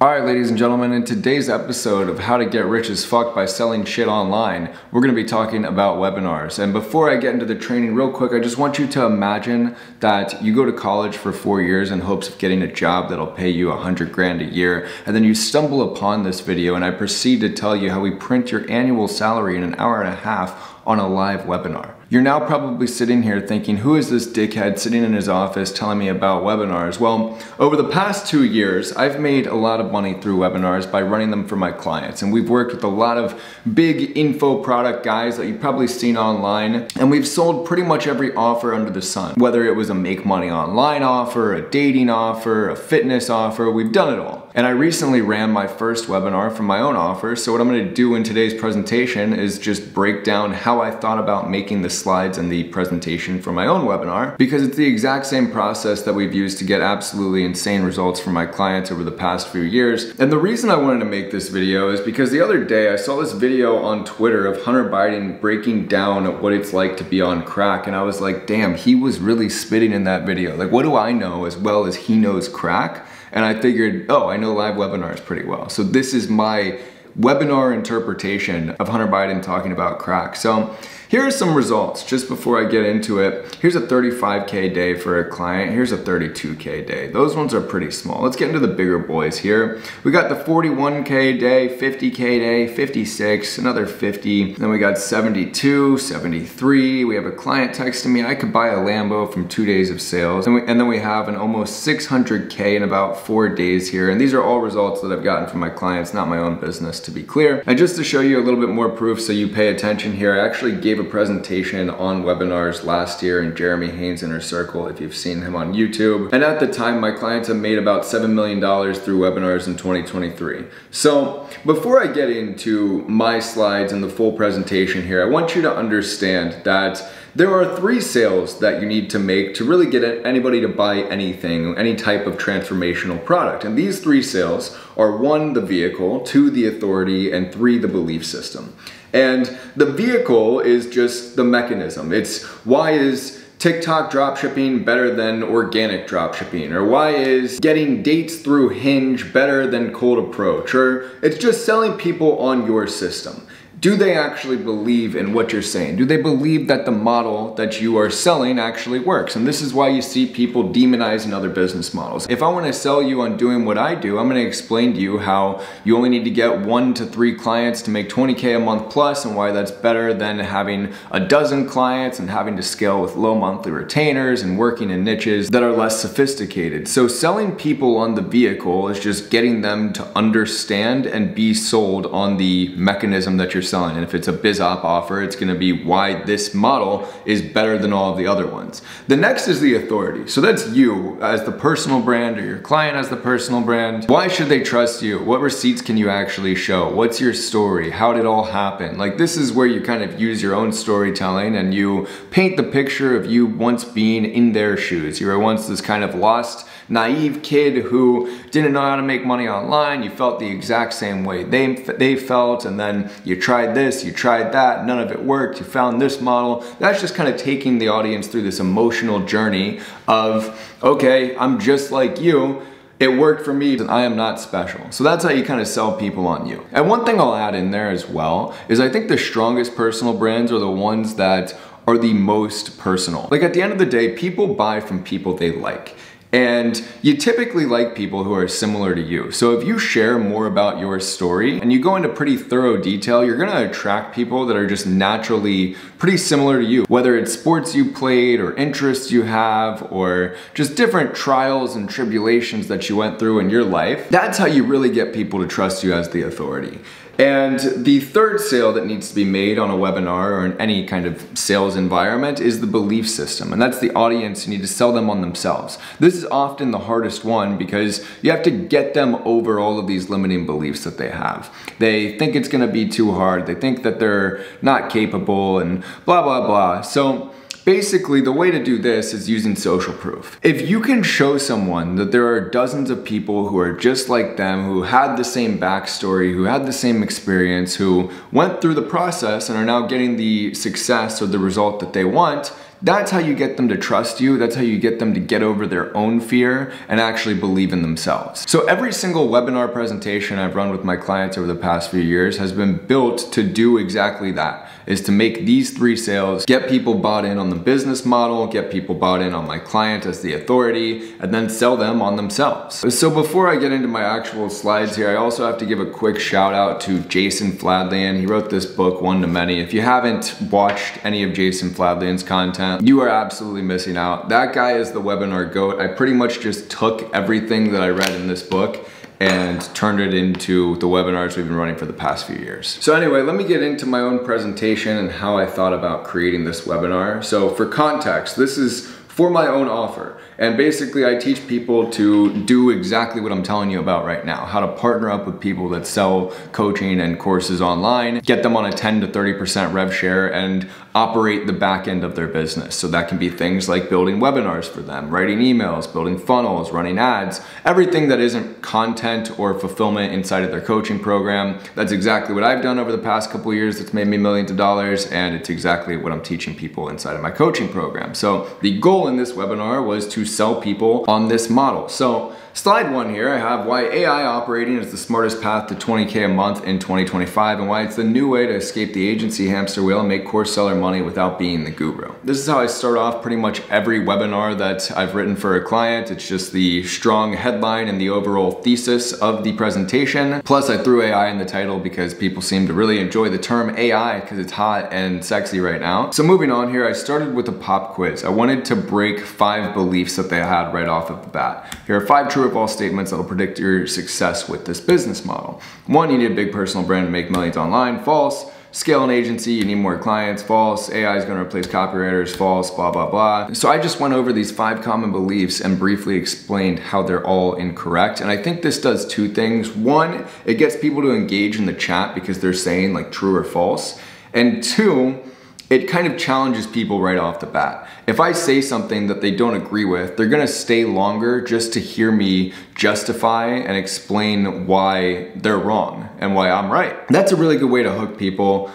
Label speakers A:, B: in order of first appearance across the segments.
A: Alright, ladies and gentlemen, in today's episode of How to Get Rich as Fuck by Selling Shit Online, we're going to be talking about webinars. And before I get into the training real quick, I just want you to imagine that you go to college for 4 years in hopes of getting a job that'll pay you 100 grand a year, and then you stumble upon this video and I proceed to tell you how we print your annual salary in an hour and a half on a live webinar. You're now probably sitting here thinking, who is this dickhead sitting in his office telling me about webinars? Well, over the past 2 years, I've made a lot of money through webinars by running them for my clients. And we've worked with a lot of big info product guys that you've probably seen online. And we've sold pretty much every offer under the sun. Whether it was a make money online offer, a dating offer, a fitness offer, we've done it all. And I recently ran my first webinar from my own offer. So what I'm gonna do in today's presentation is just break down how I thought about making the slides and the presentation for my own webinar, because it's the exact same process that we've used to get absolutely insane results for my clients over the past few years. And the reason I wanted to make this video is because the other day I saw this video on Twitter of Hunter Biden breaking down what it's like to be on crack, and I was like, damn, he was really spitting in that video. Like, what do I know as well as he knows crack? And I figured, oh, I know live webinars pretty well. So this is my webinar interpretation of Hunter Biden talking about crack. So here are some results just before I get into it. Here's a 35K day for a client. Here's a 32K day. Those ones are pretty small. Let's get into the bigger boys here. We got the 41K day, 50K day, 56, another 50. Then we got 72, 73. We have a client texting me, I could buy a Lambo from 2 days of sales. And then we have an almost 600K in about 4 days here. And these are all results that I've gotten from my clients, not my own business, to be clear. And just to show you a little bit more proof so you pay attention here, I actually gave a presentation on webinars last year in Jeremy Haynes Inner Circle, if you've seen him on YouTube. And at the time, my clients have made about $7 million through webinars in 2023. So before I get into my slides and the full presentation here, I want you to understand that there are 3 sales that you need to make to really get anybody to buy anything, any type of transformational product. And these 3 sales are 1, the vehicle, 2, the authority, and 3, the belief system. And the vehicle is just the mechanism. It's why is TikTok dropshipping better than organic dropshipping? Or why is getting dates through Hinge better than cold approach? Or it's just selling people on your system. Do they actually believe in what you're saying? Do they believe that the model that you are selling actually works? And this is why you see people demonizing other business models. If I want to sell you on doing what I do, I'm going to explain to you how you only need to get 1 to 3 clients to make 20K a month plus, and why that's better than having a dozen clients and having to scale with low monthly retainers and working in niches that are less sophisticated. So selling people on the vehicle is just getting them to understand and be sold on the mechanism that you're selling. And if it's a BizOp offer, it's gonna be why this model is better than all of the other ones. The next is the authority. So that's you as the personal brand, or your client as the personal brand. Why should they trust you? What receipts can you actually show? What's your story? How did it all happen? Like, this is where you kind of use your own storytelling and you paint the picture of you once being in their shoes. You were once this kind of lost, naive kid who didn't know how to make money online. You felt the exact same way they felt, and then you tried this, you tried that, none of it worked, you found this model. That's just kind of taking the audience through this emotional journey of, okay, I'm just like you, it worked for me, and I am not special. So that's how you kind of sell people on you. And one thing I'll add in there as well is I think the strongest personal brands are the ones that are the most personal. Like, at the end of the day, people buy from people they like. And you typically like people who are similar to you. So if you share more about your story and you go into pretty thorough detail, you're gonna attract people that are just naturally pretty similar to you. Whether it's sports you played, or interests you have, or just different trials and tribulations that you went through in your life, that's how you really get people to trust you as the authority. And the third sale that needs to be made on a webinar or in any kind of sales environment is the belief system. And that's the audience. You need to sell them on themselves. This is often the hardest one because you have to get them over all of these limiting beliefs that they have. They think it's gonna be too hard. They think that they're not capable and blah, blah, blah. So basically, the way to do this is using social proof. If you can show someone that there are dozens of people who are just like them, who had the same backstory, who had the same experience, who went through the process and are now getting the success or the result that they want, That's how you get them to trust you. That's how you get them to get over their own fear and actually believe in themselves. So every single webinar presentation I've run with my clients over the past few years has been built to do exactly that, is to make these 3 sales, get people bought in on the business model, get people bought in on my client as the authority, and then sell them on themselves. So before I get into my actual slides here, I also have to give a quick shout out to Jason Fladlien. He wrote this book, One to Many. If you haven't watched any of Jason Fladlien's content, you are absolutely missing out. That guy is the webinar GOAT. I pretty much just took everything that I read in this book and turned it into the webinars we've been running for the past few years. So anyway, let me get into my own presentation and how I thought about creating this webinar. So for context, this is for my own offer. And basically I teach people to do exactly what I'm telling you about right now, how to partner up with people that sell coaching and courses online, get them on a 10 to 30% rev share and operate the back end of their business. So that can be things like building webinars for them, writing emails, building funnels, running ads, everything that isn't content or fulfillment inside of their coaching program. That's exactly what I've done over the past couple of years. That's made me millions of dollars, and it's exactly what I'm teaching people inside of my coaching program. So the goal in this webinar was to sell people on this model. So slide 1 here, I have why AI operating is the smartest path to 20K a month in 2025 and why it's the new way to escape the agency hamster wheel and make course seller money without being the guru. This is how I start off pretty much every webinar that I've written for a client. It's just the strong headline and the overall thesis of the presentation. Plus I threw AI in the title because people seem to really enjoy the term AI because it's hot and sexy right now. So moving on here, I started with a pop quiz. I wanted to break 5 beliefs that they had right off of the bat. Here are 5 true or false statements that will predict your success with this business model. 1, you need a big personal brand to make millions online. False. Scale an agency, you need more clients. False. AI is going to replace copywriters. False. Blah, blah, blah. So I just went over these 5 common beliefs and briefly explained how they're all incorrect. And I think this does 2 things. 1, it gets people to engage in the chat because they're saying like true or false. And 2, it kind of challenges people right off the bat. If I say something that they don't agree with, they're gonna stay longer just to hear me justify and explain why they're wrong and why I'm right. That's a really good way to hook people.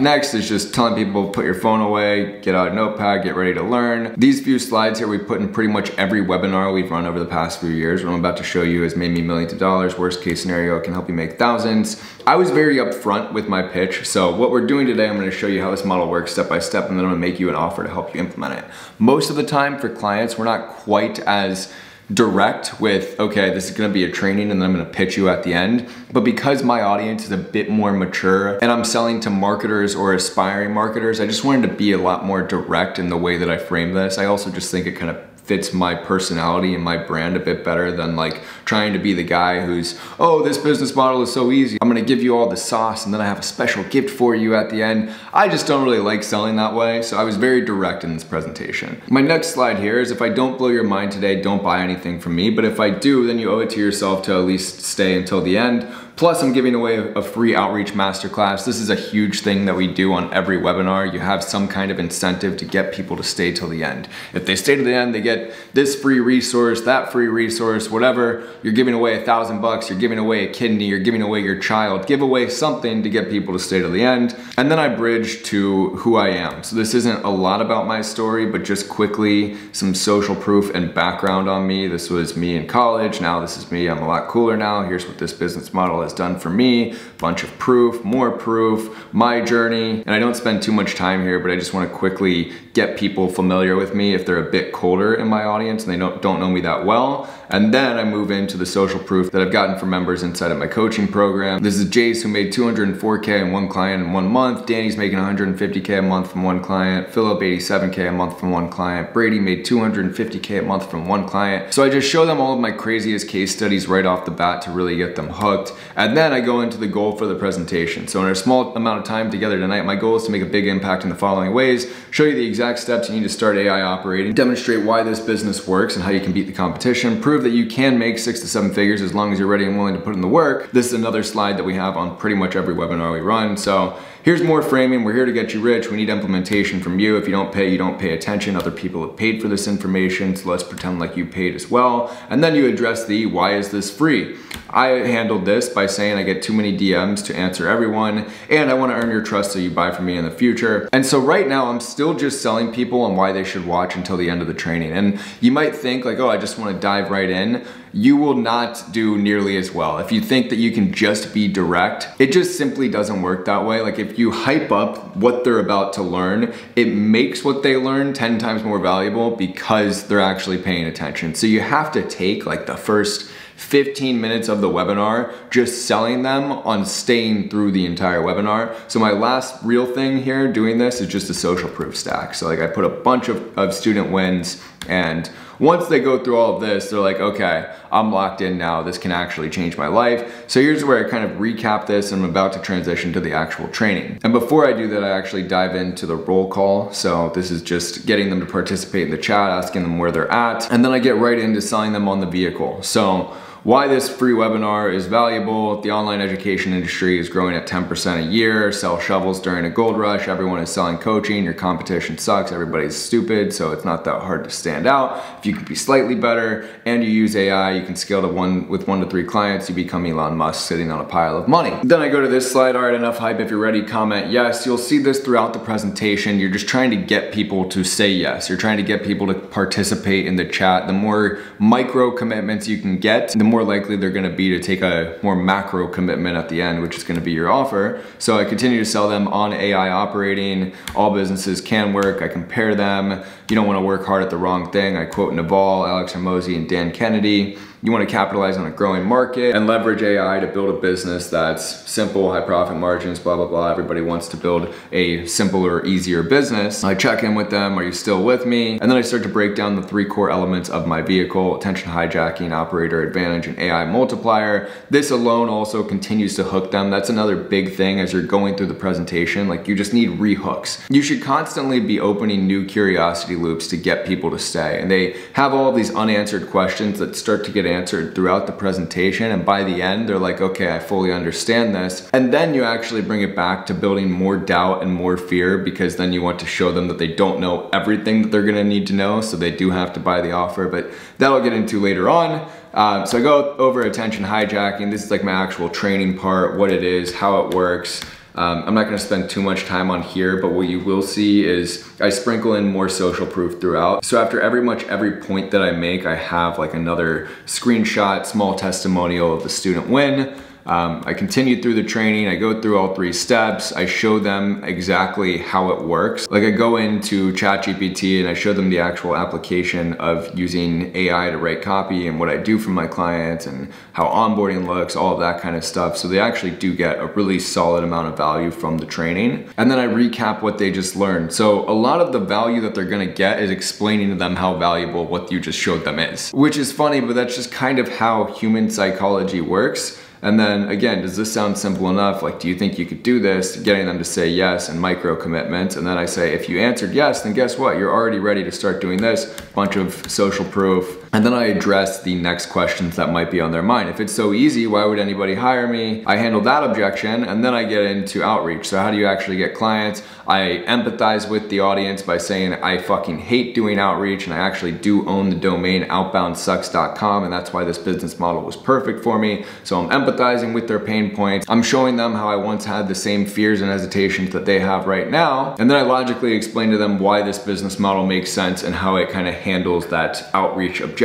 A: Next is just telling people, put your phone away, get out a notepad, get ready to learn. These few slides here we put in pretty much every webinar we've run over the past few years. What I'm about to show you has made me millions of dollars. Worst case scenario, it can help you make thousands. I was very upfront with my pitch. So what we're doing today, I'm gonna show you how this model works step by step, and then I'm gonna make you an offer to help you implement it. Most of the time for clients, we're not quite as direct with, okay, this is gonna be a training and then I'm gonna pitch you at the end. But because my audience is a bit more mature and I'm selling to marketers or aspiring marketers, I just wanted to be a lot more direct in the way that I frame this. I also just think it kind of fits my personality and my brand a bit better than like trying to be the guy who's, oh, this business model is so easy. I'm gonna give you all the sauce and then I have a special gift for you at the end. I just don't really like selling that way, so I was very direct in this presentation. My next slide here is if I don't blow your mind today, don't buy anything from me, but if I do, then you owe it to yourself to at least stay until the end. Plus, I'm giving away a free outreach masterclass. This is a huge thing that we do on every webinar. You have some kind of incentive to get people to stay till the end. If they stay to the end, they get this free resource, that free resource, whatever. You're giving away $1,000, you're giving away a kidney, you're giving away your child. Give away something to get people to stay to the end. And then I bridge to who I am. So this isn't a lot about my story, but just quickly some social proof and background on me. This was me in college. Now this is me. I'm a lot cooler now. Here's what this business model is done for me, bunch of proof, more proof, my journey. And I don't spend too much time here, but I just want to quickly get people familiar with me if they're a bit colder in my audience and they don't know me that well. And then I move into the social proof that I've gotten from members inside of my coaching program. This is Jace, who made 204K in one client in 1 month. Danny's making 150K a month from one client. Philip, 87K a month from one client. Brady made 250K a month from one client. So I just show them all of my craziest case studies right off the bat to really get them hooked. And then I go into the goal for the presentation. So in a small amount of time together tonight, my goal is to make a big impact in the following ways: show you the exact steps you need to start AI operating, demonstrate why this business works and how you can beat the competition, prove that you can make 6 to 7 figures as long as you're ready and willing to put in the work. This is another slide that we have on pretty much every webinar we run. So here's more framing. We're here to get you rich. We need implementation from you. If you don't pay, you don't pay attention. Other people have paid for this information, so let's pretend like you paid as well. And then you address the why is this free? I handled this by saying I get too many DMs to answer everyone, and I want to earn your trust so you buy from me in the future. And so right now I'm still just selling selling people and why they should watch until the end of the training. And you might think like, oh, I just want to dive right in. You will not do nearly as well. If you think that you can just be direct, it just simply doesn't work that way. Like if you hype up what they're about to learn, it makes what they learn 10 times more valuable because they're actually paying attention. So you have to take like the first 15 minutes of the webinar just selling them on staying through the entire webinar. So my last real thing here doing this is just a social proof stack. So like I put a bunch of student wins, and once they go through all of this, they're like, okay, I'm locked in now. This can actually change my life. So here's where I kind of recap this, and I'm about to transition to the actual training. And before I do that, I actually dive into the roll call. So this is just getting them to participate in the chat, asking them where they're at. And then I get right into selling them on the vehicle. So why this free webinar is valuable. The online education industry is growing at 10% a year. Sell shovels during a gold rush. Everyone is selling coaching. Your competition sucks. Everybody's stupid, so it's not that hard to stand out. If you can be slightly better and you use AI, you can scale to with 1 to 3 clients. You become Elon Musk sitting on a pile of money. Then I go to this slide. All right, enough hype. If you're ready, comment yes. You'll see this throughout the presentation. You're just trying to get people to say yes. You're trying to get people to participate in the chat. The more micro commitments you can get, the more likely they're going to be to take a more macro commitment at the end, which is going to be your offer. So I continue to sell them on AI operating. All businesses can work. I compare them. You don't want to work hard at the wrong thing. I quote Naval, Alex Hormozi, and Dan Kennedy. You want to capitalize on a growing market and leverage AI to build a business that's simple, high profit margins, blah, blah, blah. Everybody wants to build a simpler, easier business. I check in with them. Are you still with me? And then I start to break down the 3 core elements of my vehicle: attention hijacking, operator advantage, and AI multiplier. This alone also continues to hook them. That's another big thing as you're going through the presentation. Like, you just need rehooks. You should constantly be opening new curiosity loops to get people to stay. And they have all of these unanswered questions that start to get answered throughout the presentation, and by the end they're like, okay, I fully understand this. And then you actually bring it back to building more doubt and more fear, because then you want to show them that they don't know everything that they're gonna need to know, so they do have to buy the offer, but that I'll get into later on. So I go over attention hijacking. This is like my actual training part, what it is, how it works. I'm not gonna spend too much time on here, but what you will see is I sprinkle in more social proof throughout. So after every point that I make, I have like another screenshot, small testimonial of the student win. I continue through the training. I go through all 3 steps. I show them exactly how it works. Like, I go into ChatGPT and I show them the actual application of using AI to write copy and what I do for my clients and how onboarding looks, all of that kind of stuff. So they actually do get a really solid amount of value from the training. And then I recap what they just learned. So a lot of the value that they're gonna get is explaining to them how valuable what you just showed them is. Which is funny, but that's just kind of how human psychology works. And then again, does this sound simple enough? Like, do you think you could do this? Getting them to say yes and micro commitments. And then I say, if you answered yes, then guess what? You're already ready to start doing this. Bunch of social proof. And then I address the next questions that might be on their mind. If it's so easy, why would anybody hire me? I handle that objection, and then I get into outreach. So how do you actually get clients? I empathize with the audience by saying I fucking hate doing outreach, and I actually do own the domain outboundsucks.com, and that's why this business model was perfect for me. So I'm empathizing with their pain points. I'm showing them how I once had the same fears and hesitations that they have right now. And then I logically explain to them why this business model makes sense and how it kind of handles that outreach objection.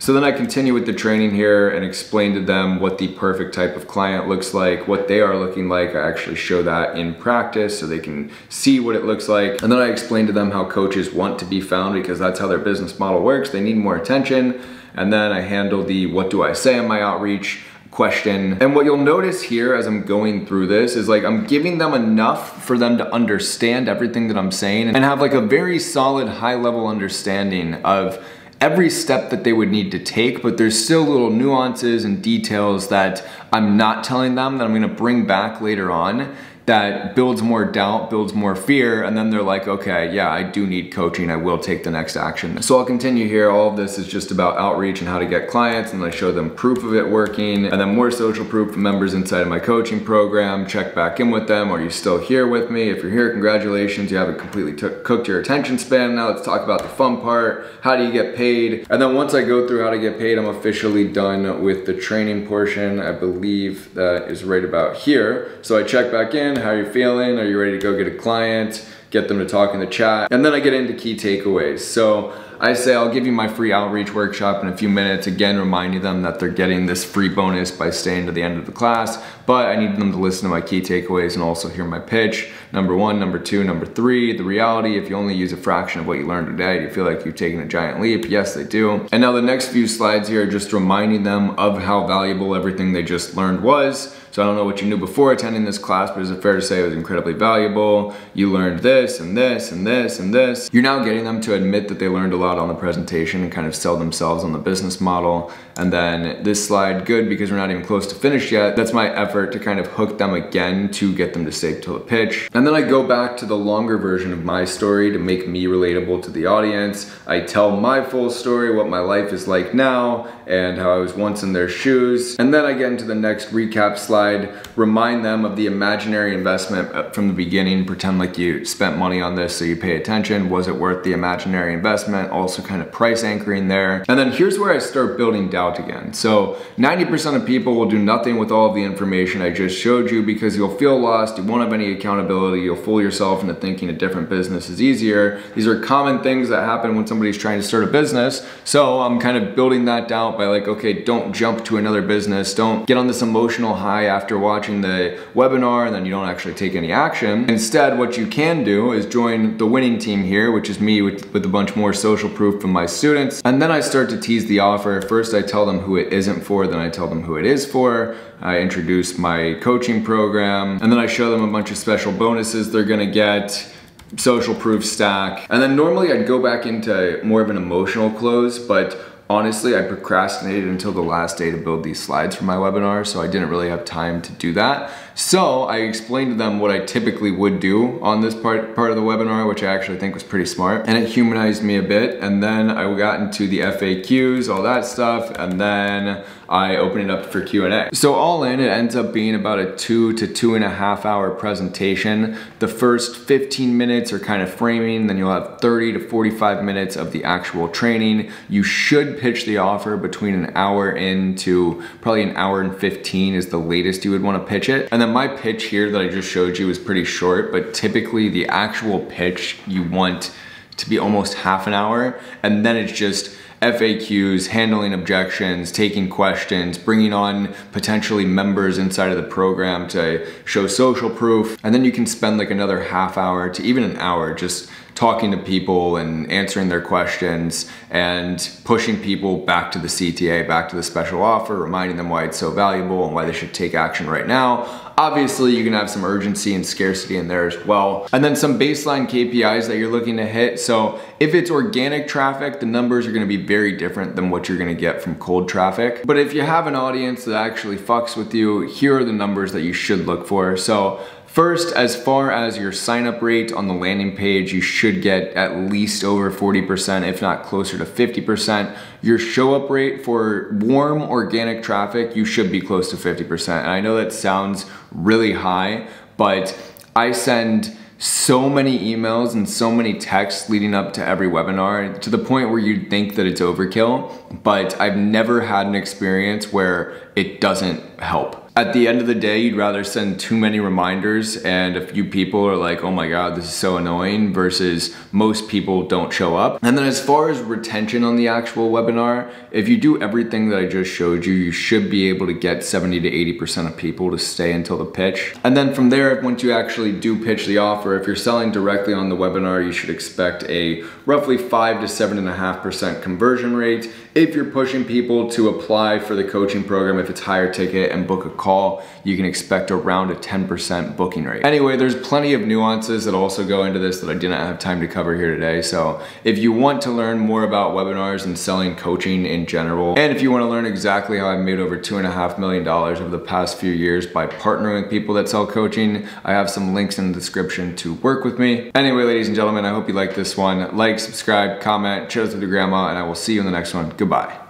A: So then I continue with the training here and explain to them what the perfect type of client looks like, what they are looking like. I actually show that in practice so they can see what it looks like. And then I explain to them how coaches want to be found, because that's how their business model works. They need more attention. And then I handle the what do I say in my outreach question. And what you'll notice here as I'm going through this is like I'm giving them enough for them to understand everything that I'm saying and have like a very solid high level understanding of every step that they would need to take, but there's still little nuances and details that I'm not telling them that I'm gonna bring back later on that builds more doubt, builds more fear, and then they're like, okay, yeah, I do need coaching, I will take the next action. So I'll continue here. All of this is just about outreach and how to get clients, and I show them proof of it working, and then more social proof from members inside of my coaching program. Check back in with them. Are you still here with me? If you're here, congratulations, you haven't completely cooked your attention span. Now let's talk about the fun part. How do you get paid? And then once I go through how to get paid, I'm officially done with the training portion. I believe that is right about here. So I check back in. How are you feeling? Are you ready to go get a client? get them to talk in the chat, and then I get into key takeaways. So I say I'll give you my free outreach workshop in a few minutes, again reminding them that they're getting this free bonus by staying to the end of the class, but I need them to listen to my key takeaways and also hear my pitch. Number 1, number 2, number 3, the reality, if you only use a fraction of what you learned today, do you feel like you've taken a giant leap? Yes, they do. And now the next few slides here are just reminding them of how valuable everything they just learned was. So I don't know what you knew before attending this class, but is it fair to say it was incredibly valuable? You learned this and this and this and this. You're now getting them to admit that they learned a lot on the presentation and kind of sell themselves on the business model. And then this slide, good, because we're not even close to finished yet. That's my effort to kind of hook them again to get them to stay till the pitch. And then I go back to the longer version of my story to make me relatable to the audience. I tell my full story, what my life is like now, and how I was once in their shoes. And then I get into the next recap slide, remind them of the imaginary investment from the beginning, pretend like you spent money on this so you pay attention. Was it worth the imaginary investment? Also kind of price anchoring there. And then here's where I start building doubt again. So 90% of people will do nothing with all of the information I just showed you because you'll feel lost, you won't have any accountability, you'll fool yourself into thinking a different business is easier. These are common things that happen when somebody's trying to start a business. So I'm kind of building that doubt by like, okay, don't jump to another business. Don't get on this emotional high after watching the webinar and then you don't actually take any action. Instead, what you can do is join the winning team here, which is me with a bunch more social proof from my students. And then I start to tease the offer. First, I tell them who it isn't for, then I tell them who it is for. I introduce my coaching program, and then I show them a bunch of special bonuses they're gonna get, social proof stack. And then normally I'd go back into more of an emotional close, but honestly, I procrastinated until the last day to build these slides for my webinar, so I didn't really have time to do that. So I explained to them what I typically would do on this part of the webinar, which I actually think was pretty smart, and it humanized me a bit. And then I got into the FAQs, all that stuff, and then I opened it up for Q&A. So all in, it ends up being about a 2 to 2.5 hour presentation. The first 15 minutes are kind of framing, then you'll have 30 to 45 minutes of the actual training. You should pitch the offer between an hour into probably an hour and 15 is the latest you would want to pitch it. And then my pitch here that I just showed you is pretty short, but typically the actual pitch you want to be almost half an hour, and then it's just FAQs, handling objections, taking questions, bringing on potentially members inside of the program to show social proof. And then you can spend like another half hour to even an hour just talking to people and answering their questions and pushing people back to the CTA, back to the special offer, reminding them why it's so valuable and why they should take action right now. Obviously, you can have some urgency and scarcity in there as well. And then some baseline KPIs that you're looking to hit. So if it's organic traffic, the numbers are gonna be very different than what you're gonna get from cold traffic. But if you have an audience that actually fucks with you, here are the numbers that you should look for. So first, as far as your sign-up rate on the landing page, you should get at least over 40%, if not closer to 50%. Your show-up rate for warm organic traffic, you should be close to 50%. And I know that sounds really high, but I send so many emails and so many texts leading up to every webinar to the point where you'd think that it's overkill, but I've never had an experience where it doesn't help. At the end of the day, you'd rather send too many reminders and a few people are like, oh my God, this is so annoying, versus most people don't show up. And then as far as retention on the actual webinar, if you do everything that I just showed you, you should be able to get 70 to 80% of people to stay until the pitch. And then from there, once you actually do pitch the offer, if you're selling directly on the webinar, you should expect a roughly 5 to 7.5% conversion rate. If you're pushing people to apply for the coaching program, if it's higher ticket and book a call, you can expect around a 10% booking rate. Anyway, there's plenty of nuances that also go into this that I didn't have time to cover here today. So if you want to learn more about webinars and selling coaching in general, and if you want to learn exactly how I've made over $2.5 million over the past few years by partnering with people that sell coaching, I have some links in the description to work with me. Anyway, ladies and gentlemen, I hope you liked this one. Like, subscribe, comment, share this with your grandma, and I will see you in the next one. Goodbye.